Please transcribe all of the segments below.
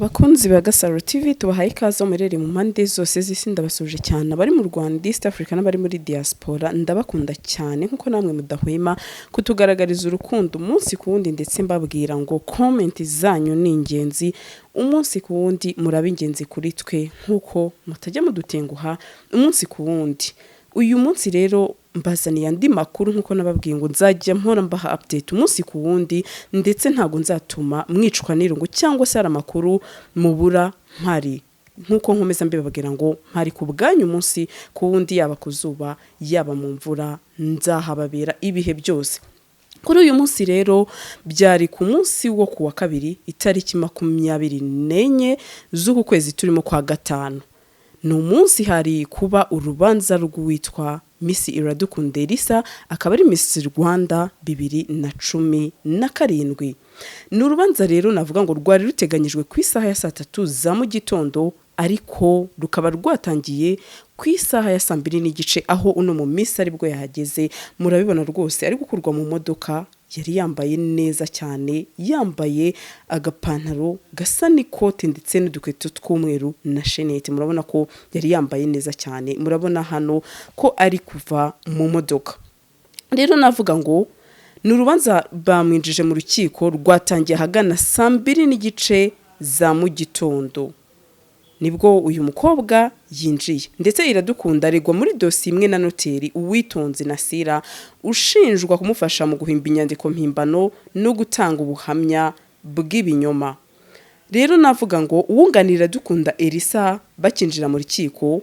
Bakunzi ba GASARO TV tubahaye ikaze umurere mu mpande zose z'isi ndabasuje cyane abari mu Rwanda East Africa n'abari muri diaspora ndabakunda cyane nkuko namwe mudahwema kutugaragariza urukundo umunsi ku wundi ndetse mbabwira ngo comment zanyu ni ingenzi umunsi ku wundi murabe ingenzi kuri twe nkuko mutajya mudutenguha umunsi ku wundi. Uyu munsi rero mbazaniye andi makuru nkuko nababwiye ngo nzajya mpora mbaha update umunsi ku wundi ndetse ntago nzatuma mwicwa n'irungu cyangwa se ari amakuru mubura mpari nkuko nkomeza mbibabwira ngo mpari ku bwanyu umunsi ku wundi yaba kuzuba yaba mu mvura nzahababera ibihe byose. Kuri uyu munsi rero byari ku munsi wo kuwa kabiri itariki 24 z'uku kwezi turimo kwa gatanu. Ni umunsi hari kuba urubanza rw'uwitwa Miss Iradukunda ELSA akaba ari Miss Rwanda 2017. Ni urubanza rero navuga ngo rwari ruteganyijwe ku isaha ya 3 za mu gitondo ariko rukaba rwatangiye ku isaha ya 2:30 aho uno mu Miss aribwo yahageze. Murabibona rwose ari gukurwa mu modoka yari yambaye neza cyane, yambaye agapantaro gasa n'ikote ndetse n'udukweto tw'umweru na shenete. Murabona ko yari yambaye neza cyane, murabona hano ko ari kuva mu modoka. Rero navuga ngo ni urubanza bamwinjije mu rukiko rwatangiye hagana 2:30 za mu gitondo. Nibwo uyu mukobwa yinjiye ndetse Iradukunda aregwa muri dosiye imwe na noteri Uwitonze Nasira ushinjwa kumufasha mu guhimba inyandiko mpimbano no gutanga ubuhamya bw'ibinyoma. Rero navuga ngo uwunganira Iradukunda ELSA bakinjira mu rukiko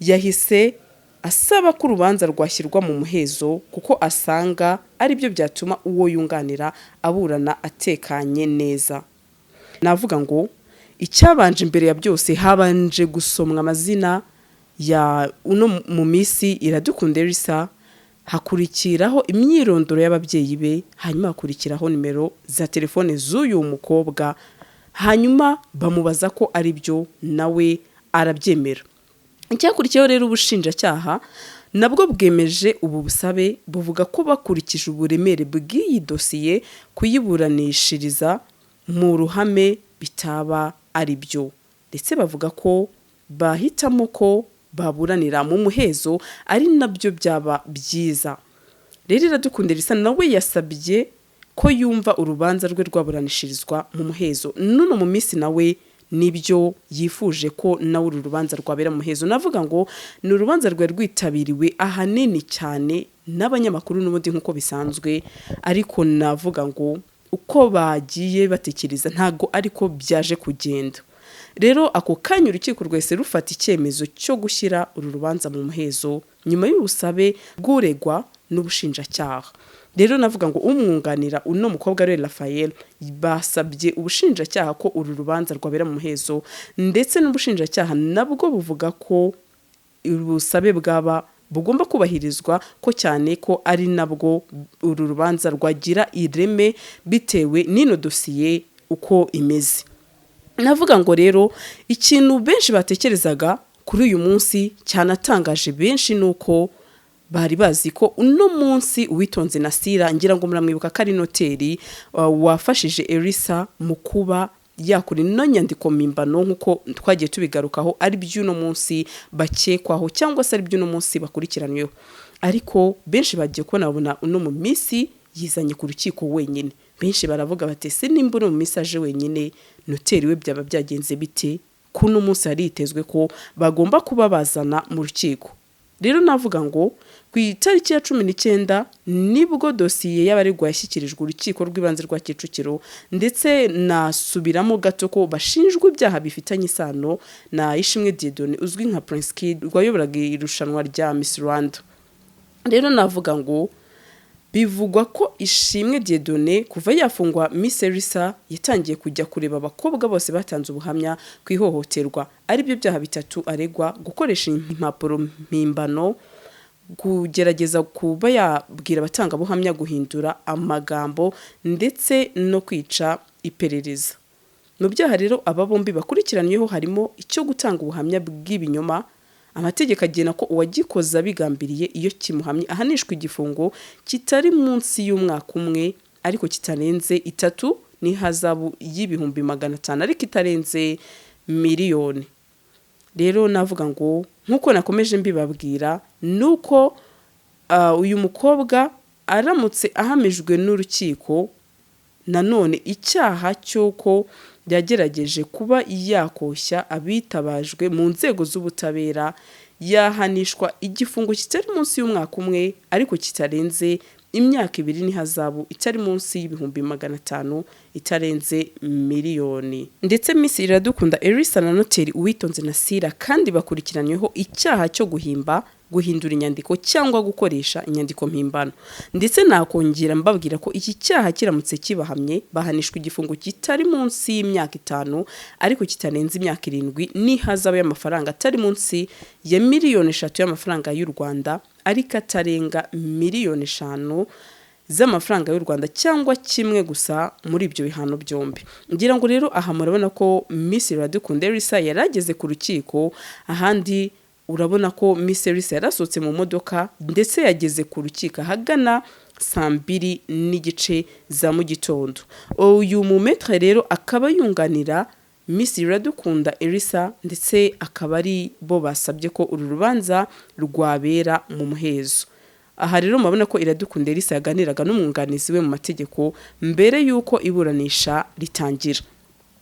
yahise asaba ko urubanza rwashyirwa mu muhezo kuko asanga ari byo byatuma uwo yunganira aburana atekanye neza. Navuga ngo icyabanje imbere ya byose habanje gusomwa amazina ya uno mu Miss Iradukunda ELSA, hakurikiraho imyirondoro y'ababyeyi be, hanyuma hakurikiraho nimero za telefone z'uyu mukobwa, hanyuma bamubaza ko ari byo nawe arabyemera. Icyakurikiyeho rero ubushinjacyaha nabwo bwemeje ubu busabe buvuga ko bakurikije uburemere bw'iyi dosiye kuyiburanishiriza mu ruhame bitaba ari byo, ndetse bavuga ko bahitamo ko baburanira mu muhezo ari nabyo byaba byiza. Rero Iradukunda ELSA nawe yasabye ko yumva urubanza rwe rwaburanishirizwa mu muhezo. Nuno mu Miss nawe nibyo yifuje ko nawe uru rubanza rwabera mu muhezo. Navuga ngo ni urubanza rwe rwitabiriwe ahanini cyane n'abanyamakuru n'ubundi nkuko bisanzwe, ariko navuga ngo uko bagiye batekereza ntago ariko byaje kugenda. Rero ako kanya urukiko rwese rufata icyemezo cyo gushyira uru rubanza mu muhezo nyuma y'ubusabe bw'uregwa n'ubushinjacyaha. Rero navuga ngo umwunganira uno mukobwa rero Raphael basabye ubushinjacyaha ko uru rubanza rwabera mu muhezo, ndetse n'ubushinjacyaha nabwo buvuga ko ubusabe bwaba bugomba kubahirizwa ko cyane ko ari nabwo uru rubanza rwagira ireme bitewe n'ino dosiye uko imeze. Navuga ngo rero ikintu benshi batekerezaga kuri uyu munsi cyanatangaje benshi nuko bari bazi ko uno munsi Uwitonze Nasira, ngira ngo muramwibuka ko ari noteri wafashije ELSA mu kuba yakuri no nyandiko mpimbano nkuko twagiye tubigarukaho ari by'uno munsi bakekwaho cyangwa se ari by'uno munsi bakurikiranyweho. Ariko benshi bagiye kubona babona uno mu Miss yizanye ku rukiko wenyine. Benshi baravuga bati se nimba uno mu Miss aje wenyine noteri we byaba byagenze bite kuno munsi hari itezwe ko bagomba kuba bazana mu rukiko. Rero navuga ngo ku itariki ya 19 nibwo dosiye y'abaregwa yashyikirijwe urukiko rw'ibanze rwa Kicukiro, ndetse nasubiramo gato ko bashinjwe ibyaha bifitanye isano na Ishimwe Dieudonné uzwi nka Prince Kid rwayoboraga irushanwa rya Miss Rwanda. Rero navuga ngo bivugwa ko Ishimwe Dieudonné kuva yafungwa Miss ELSA yatangiye kujya kureba abakobwa bose batanze ubuhamya kwihohoterwa, ari byo byaha bitatu aregwa: gukoresha impapuro mpimbano, kugerageza kuba yabwira abatanga buhamya guhindura amagambo, ndetse no kwica iperereza. Mu byaha rero aba bombi bakurikiranyweho harimo icyo gutanga ubuhamya bw'ibinyoma. Amategeko agena ko uwagikoza bigambiriye iyo kimuhamye ahanishwa igifungo kitari munsi y'umwaka umwe ariko kitarenze 3 n'ihazabu y'ibihumbi 500 ariko itarenze miliyoni. Rero navuga ngo nkuko nakomeje mbibabwira nuko uyu mukobwa aramutse ahamijwe n'urukiko nanone icyaha cy'uko yagerageje kuba yakoshya abitabajwe mu nzego z'ubutabera, yahanishwa igifungo kitari munsi y'umwaka umwe ariko kitarenze imyaka 2 n'ihazabu itari munsi y'ibihumbi 500 itarenze miliyoni. Ndetse Miss Iradukunda Elsa na noteri Uwitonze Nasira kandi bakurikiranyweho icyaha cyo guhindura inyandiko cyangwa gukoresha inyandiko mpimbano. Ndetse nakongera mbabwira ko iki cyaha kiramutse kibahamye bahanishwa igifungo kitari munsi y'imyaka 5 ariko kitarenze imyaka 7 n'ihazabu y'amafaranga atari munsi ya miliyoni 3 y'amafaranga y'u Rwanda ariko atarenga miliyoni 5 z'amafaranga y'u Rwanda cyangwa kimwe gusa muri ibyo bihano byombi. Ngira ngo rero aha murabona ko Miss Iradukunda Elsa yarageze ku rukiko, ahandi urabona ko Miss Elsa yarasotse mu modoka ndetse yageze ku rukiko hagana 2:30 za mu gitondo. Uyu mumetre rero akaba yunganira Miss Iradukunda Elsa ndetse akaba ari bo basabye ko uru rubanza rwabera mu muhezo. Aha rero mabona ko Iradukunda Elsa yaganiraga n'umwunganizi we mu mategeko mbere yuko iburanisha ritangira.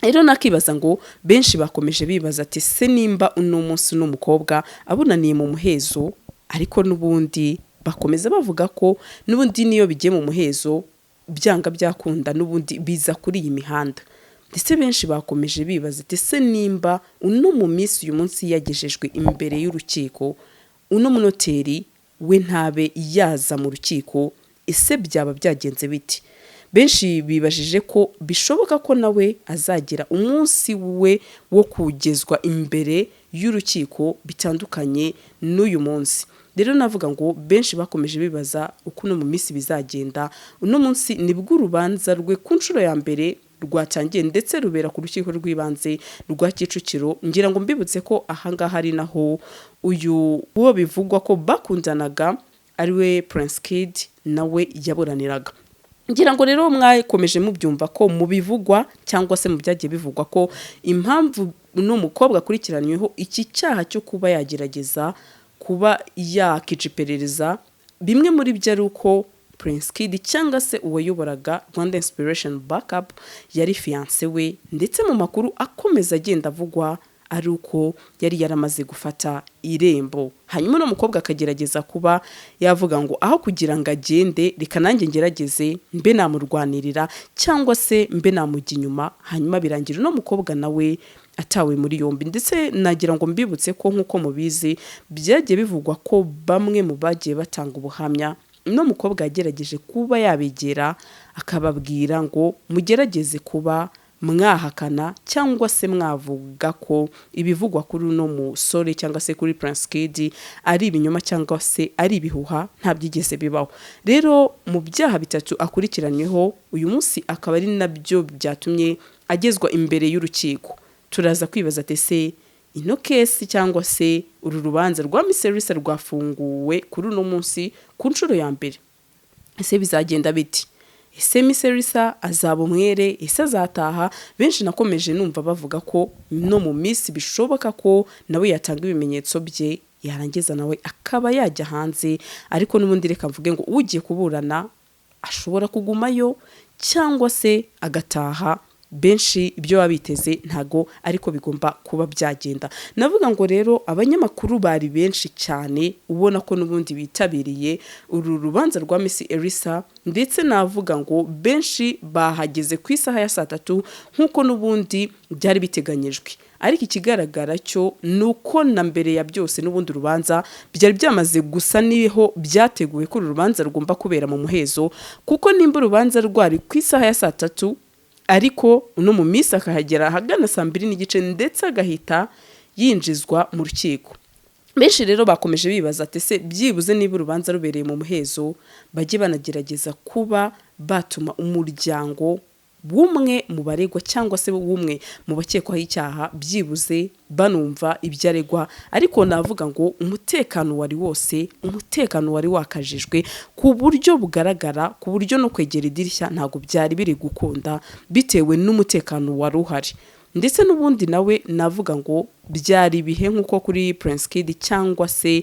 Rero nakibaza ngo benshi bakomeje bibaza ati se nimba uno munsi n'umukobwa abunaniye mu muhezo ariko nubundi bakomeza bavuga ko nubundi niyo bigiye mu muhezo byanga byakunda nubundi biza kuri iyi mihanda. Ndetse benshi bakomeje bibaza ati se nimba uno mu minsi uyu munsi yagejejwe imbere y'urukiko uno munoteri we ntabe yaza mu rukiko, ese byaba byagenze biti? Benshi bibajije ko bishoboka ko nawe azagira umunsi we wo kugezwa imbere y'urukiko bitandukanye n'uyu munsi. Rero navuga ngo benshi bakomeje bibaza uko no mu minsi bizagenda. Uno munsi nibwo urubanza rwe ku nshuro ya mbere rwatangiye ndetse rubera ku rukiko rw'ibanze rwa Kicukiro. Ngira ngo mbibutse ko ahangaha ari naho uyu uwo bivugwa ko bakundanaga ariwe Prince Kid nawe yaburaniraga. Ngira ngo rero mwakomeje mubyumva ko mu bivugwa cyangwa se mu byagiye bivugwa ko impamvu no mukobwa akurikiranyweho iki cyaha cyo kuba yagerageza kuba yakijiperereza, bimwe muri byo ari uko Prince Kid cyangwa se uwayoboraga Rwanda Inspiration Backup yari fiancé we, ndetse mu makuru akomeza agenda avugwa ari uko yari yaramaze gufata irembo. Hanyuma no mukobwa akagerageza kuba yavuga ngo aho kugira ngo agende reka nanjye ngerageze mbe namurwanirira cyangwa se mbe namujya inyuma, hanyuma birangira no mukobwa nawe atawe muri yombi. Ndetse nagira ngo mbibutse ko nkuko mubizi byagiye bivugwa ko bamwe mu bagiye batanga ubuhamya no mukobwa yagerageje kuba yabegera akababwira ngo mugerageze kuba mwahakana cyangwa se mwavuga ko ibivugwa kuri uno musore cyangwa se kuri Prince Kid ari ibinyoma cyangwa se ari ibihuha, nta byigeze bibaho. Rero mu byaha bitatu akurikiranyweho uyu munsi akaba ari nabyo byatumye agezwa imbere y'urukiko. Turaza kwibaza ati se ino kesi cyangwa se uru rubanza rwa Miss Elsa rwafunguwe kuri uno munsi ku nshuro ya mbere, ese bizagenda biti? Ese Miss Elsa azaba umwere? Ese azataha? Benshi nakomeje numva bavuga ko no mu minsi bishoboka ko nawe yatanga ibimenyetso bye yarangiza nawe akaba yajya hanze, ariko n'ubundi reka mvuge ngo ugiye kuburana ashobora kugumayo cyangwa se agataha. Benshi ibyo babiteze ntago ariko bigomba kuba byagenda. Navuga ngo rero abanyamakuru bari benshi cyane ubona ko nubundi bitabiriye uru rubanza rwa Miss Elsa, ndetse navuga ngo benshi bahageze ku isaha ya 3 nkuko nubundi byari biteganyijwe. Ariko ikigaragara cyo nuko na mbere ya byose nubundi rubanza byari byamaze gusa niho byateguwe ko urubanza rugomba kubera mu muhezo, kuko nimba urubanza rwari ku isaha ya 3 ariko uno mu minsi akahagera hagana 2:30 ndetse agahita yinjizwa mu rukiko. Benshi rero bakomeje bibaza ati se byibuze niba urubanza rubereye mu muhezo bajye banagerageza kuba batuma umuryango bumwe mu baregwa cyangwa se bumwe mu bakekwaho icyaha byibuze banumva ibyo aregwa, ariko navuga ngo umutekano wari wose, umutekano wari wakajijwe ku buryo bugaragara, ku buryo no kwegera idirishya ntago byari biri gukunda bitewe n'umutekano wari uhari. Ndetse n'ubundi nawe navuga ngo byari ibihe nk'uko kuri Prince Kid cyangwa se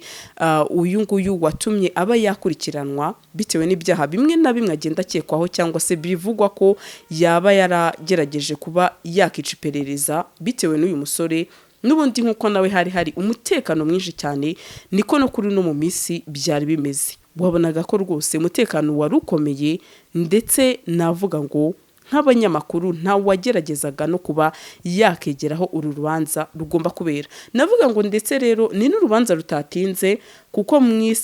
uyu nguyu watumye aba yakurikiranwa bitewe n'ibyaha bimwe na bimwe agenda akekwaho cyangwa se bivugwa ko yaba yaragerageje kuba yakica iperereza bitewe n'uyu musore. N'ubundi nk'uko nawe hari umutekano mwinshi cyane, niko no kuri no mu minsi byari bimeze. Wabonaga ko rwose umutekano wari ukomeye, ndetse navuga ngo nk'abanyamakuru nta wageragezaga no kuba yakegeraho uru rubanza rugomba kubera. Navuga ngo ndetse rero ni n'urubanza rutatinze, kuko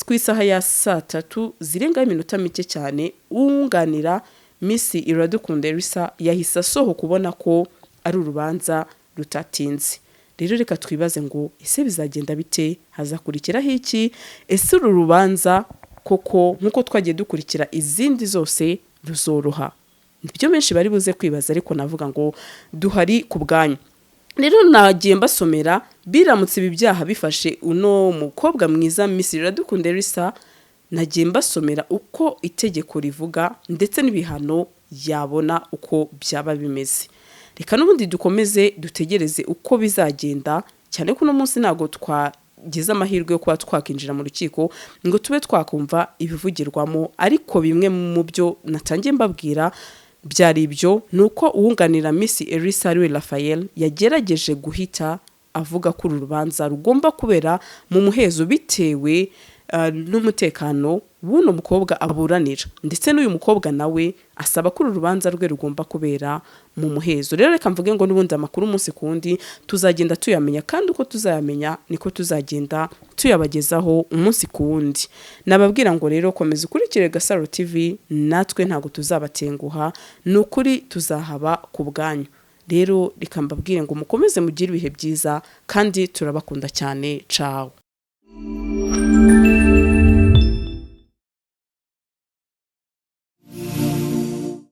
ku isaha ya 3 zirenga iminota mike cyane unganira Miss Iradukunda ELSA yahise asoho kubona ko ari urubanza rutatinze. Rero reka twibaze ngo ese bizagenda bite, hazakurikiraho iki? Ese uru rubanza koko nkuko twagiye dukurikira izindi zose ruzoroha? Nibyo benshi bari buze kwibaza, ariko navuga ngo duhari ku bwanyu. Rero nagiye mbasomera biramutse ibi byaha bifashe uno mukobwa mwiza Miss Iradukunda ELSA, nagiye mbasomera uko itegeko rivuga ndetse n'ibihano yabona uko byaba bimeze. Reka n'ubundi dukomeze dutegereze uko bizagenda, cyane ko no munsi ntago twagize amahirwe yo kuba twakinjira mu rukiko ngo tube twakumva ibivugirwamo, ariko bimwe mu byo natangiye mbabwira byari ibyo, nuko uwunganira Miss ELSA ariwe Raphael yagerageje guhita avuga ko uru rubanza rugomba kubera mu muhezo bitewe n'umutekano w'uno mukobwa aburanira, ndetse n'uyu mukobwa nawe asaba ko uru rubanza rwe rugomba kubera mu muhezo. Rero reka mvuge ngo n'ubundi amakuru umunsi kundi tuzagenda tuyamenya, kandi uko tuzayamenya niko tuzagenda tuyabagezaho umunsi kundi. Nababwira ngo rero komeza ukurikire GASARO TV, natwe ntago tuzabatenguha, n'ukuri tuzahaba ku bwanyu. Rero reka mbabwire ngo mukomeze mugire ibihe byiza, kandi turabakunda cyane. Ciao.